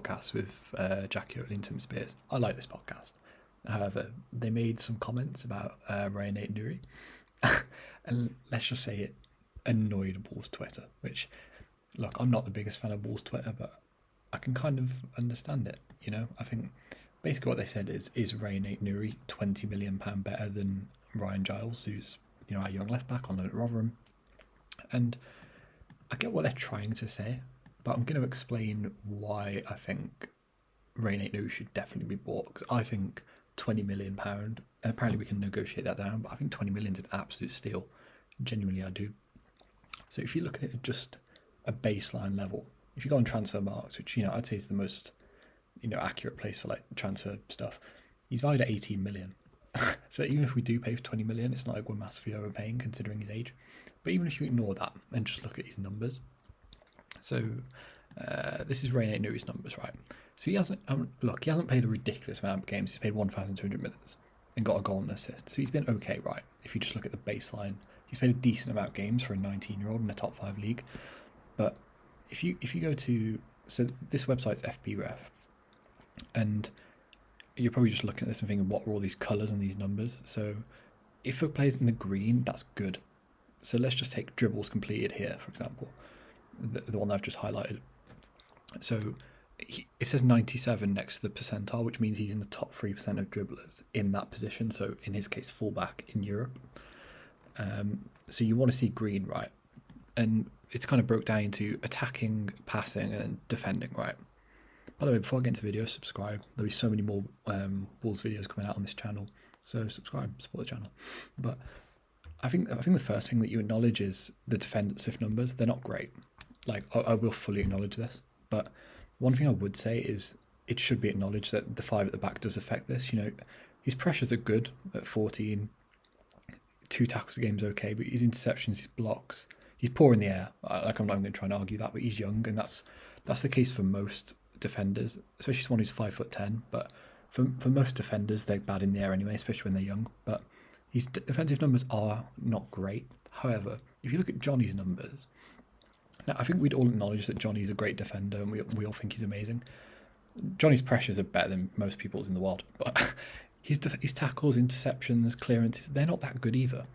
podcast with Jackie Oatley and Tim Spears. I like this podcast. However, they made some comments about Rayan Ait-Nouri, and let's just say it annoyed Bulls Twitter, which, look, I'm not the biggest fan of Bulls Twitter, but I can kind of understand it, you know? I think basically what they said is Rayan Ait-Nouri £20 million better than Ryan Giles, who's, you know, our young left-back on loan at Rotherham? And I get what they're trying to say, but I'm going to explain why I think Rayan Ait-Nouri should definitely be bought, because I think £20 million, and apparently we can negotiate that down, but I think 20 million is an absolute steal. Genuinely, I do. So if you look at it at just a baseline level, if you go on transfer marks, which, you know, I'd say is the most, you know, accurate place for like transfer stuff, he's valued at 18 million. So even if we do pay for 20 million, it's not like we're massively overpaying considering his age. But even if you ignore that and just look at his numbers, so this is Rayan Ait-Nouri's numbers, right? So he hasn't he hasn't played a ridiculous amount of games. He's played 1,200 minutes and got a goal and assist. So he's been okay, right? If you just look at the baseline, he's played a decent amount of games for a 19-year-old in a top 5 league. But if you go to, so this website's FBref, and you're probably just looking at this and thinking, what are all these colours and these numbers? So if it plays in the green, that's good. So let's just take dribbles completed here, for example, the one that I've just highlighted. So it says 97 next to the percentile, which means he's in the top 3% of dribblers in that position. So in his case, fullback in Europe. So you want to see green, right? And it's kind of broke down into attacking, passing, and defending, right? By the way, before I get into the video, subscribe. There'll be so many more Bulls videos coming out on this channel, so subscribe, support the channel. But I think the first thing that you acknowledge is the defensive numbers. They're not great. Like, I will fully acknowledge this, but one thing I would say is it should be acknowledged that the 5 at the back does affect this. You know, his pressures are good at 14. 2 tackles a game is okay, but his interceptions, his blocks, he's poor in the air. Like, I'm not even going to try and argue that, but he's young, and that's the case for most defenders, especially someone who's 5'10". But for most defenders, they're bad in the air anyway, especially when they're young. But his defensive numbers are not great. However, if you look at Johnny's numbers, now I think we'd all acknowledge that Johnny's a great defender, and we all think he's amazing. Johnny's pressures are better than most people's in the world, but his tackles, interceptions, clearances, they're not that good either.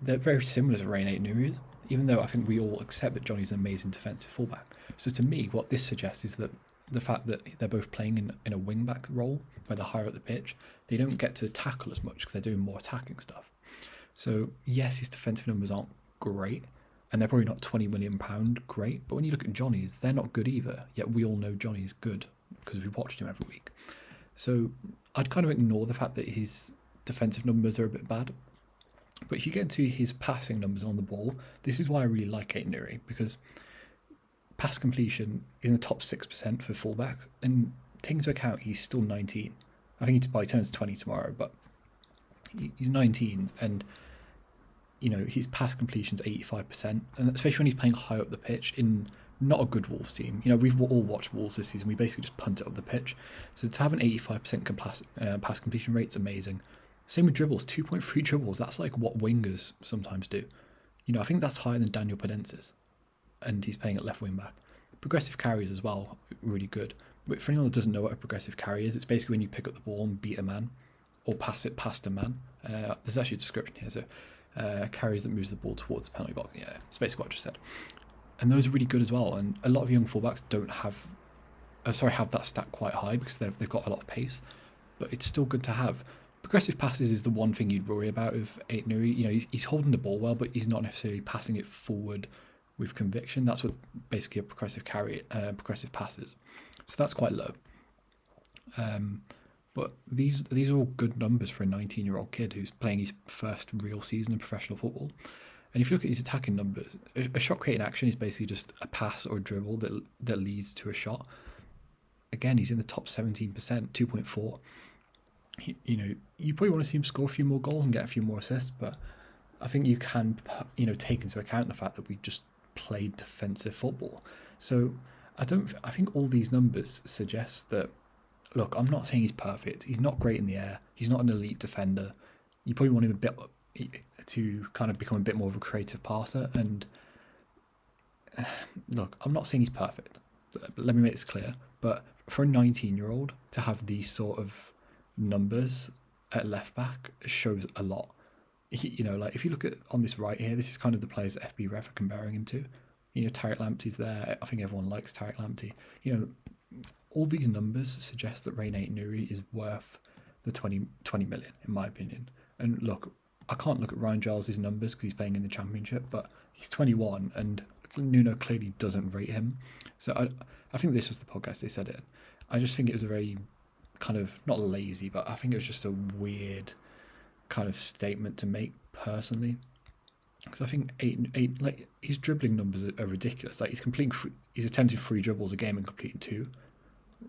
They're very similar to Rayan Ait-Nouri's, even though I think we all accept that Johnny's an amazing defensive fullback. So to me, what this suggests is that the fact that they're both playing in a wing-back role, where they're higher up the pitch, they don't get to tackle as much because they're doing more attacking stuff. So yes, his defensive numbers aren't great, and they're probably not £20 million great, but when you look at Johnny's, they're not good either, yet we all know Johnny's good because we watched him every week. So I'd kind of ignore the fact that his defensive numbers are a bit bad. But if you get into his passing numbers on the ball, this is why I really like Ait-Nouri, because pass completion is in the top 6% for fullbacks, and taking into account he's still 19. I think he turns 20 tomorrow, but he's 19, and you know his pass completion's 85%, and especially when he's playing high up the pitch in not a good Wolves team. You know, we've all watched Wolves this season. We basically just punt it up the pitch. So to have an 85% pass completion rate is amazing. Same with dribbles, 2.3 dribbles. That's like what wingers sometimes do. You know, I think that's higher than Daniel Podence's, and he's playing at left wing back. Progressive carries as well, really good. But for anyone that doesn't know what a progressive carry is, it's basically when you pick up the ball and beat a man, or pass it past a man. There's actually a description here. So carries that moves the ball towards the penalty box. Yeah, it's basically what I just said. And those are really good as well. And a lot of young fullbacks don't have that stat quite high because they've got a lot of pace. But it's still good to have. Progressive passes is the one thing you'd worry about with Ait-Nouri. You know, he's holding the ball well, but he's not necessarily passing it forward with conviction. That's what basically a progressive pass is. So that's quite low. But these are all good numbers for a 19-year-old kid who's playing his first real season in professional football. And if you look at his attacking numbers, a shot creating action is basically just a pass or a dribble that leads to a shot. Again, he's in the top 17%, 2.4. You know, you probably want to see him score a few more goals and get a few more assists, but I think you can, you know, take into account the fact that we just played defensive football. So I think all these numbers suggest that, look, I'm not saying he's perfect. He's not great in the air. He's not an elite defender. You probably want him a bit to kind of become a bit more of a creative passer. And look, I'm not saying he's perfect. Let me make this clear. But for a 19-year-old to have these sort of numbers at left back shows a lot. Like if you look at on this right here, this is kind of the players that FB Ref are comparing him to. Tariq Lamptey's there. I think everyone likes Tariq Lamptey. All these numbers suggest that Rayan Ait-Nouri is worth the 20 million, in my opinion. And look, I can't look at Ryan Giles' numbers because he's playing in the Championship, but he's 21 and Nuno clearly doesn't rate him. So I think this was the podcast they said it. I just think it was a very kind of, not lazy, but I think it was just a weird kind of statement to make personally. Because I think like his dribbling numbers are ridiculous. Like he's attempting 3 dribbles a game and completing 2.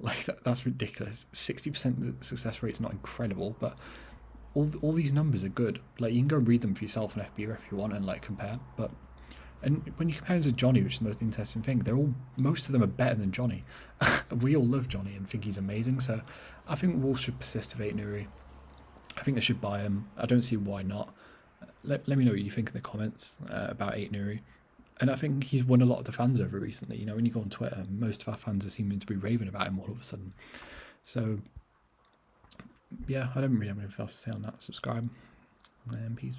Like that's ridiculous. 60% success rate is not incredible, but all these numbers are good. Like you can go read them for yourself on FB if you want and like compare. And when you compare him to Johnny, which is the most interesting thing, most of them are better than Johnny. We all love Johnny and think he's amazing. So I think Wolves should persist with Ait-Nouri. I think they should buy him. I don't see why not. Let me know what you think in the comments about Ait-Nouri. And I think he's won a lot of the fans over recently. When you go on Twitter, most of our fans are seeming to be raving about him all of a sudden. So, yeah, I don't really have anything else to say on that. Subscribe and peace.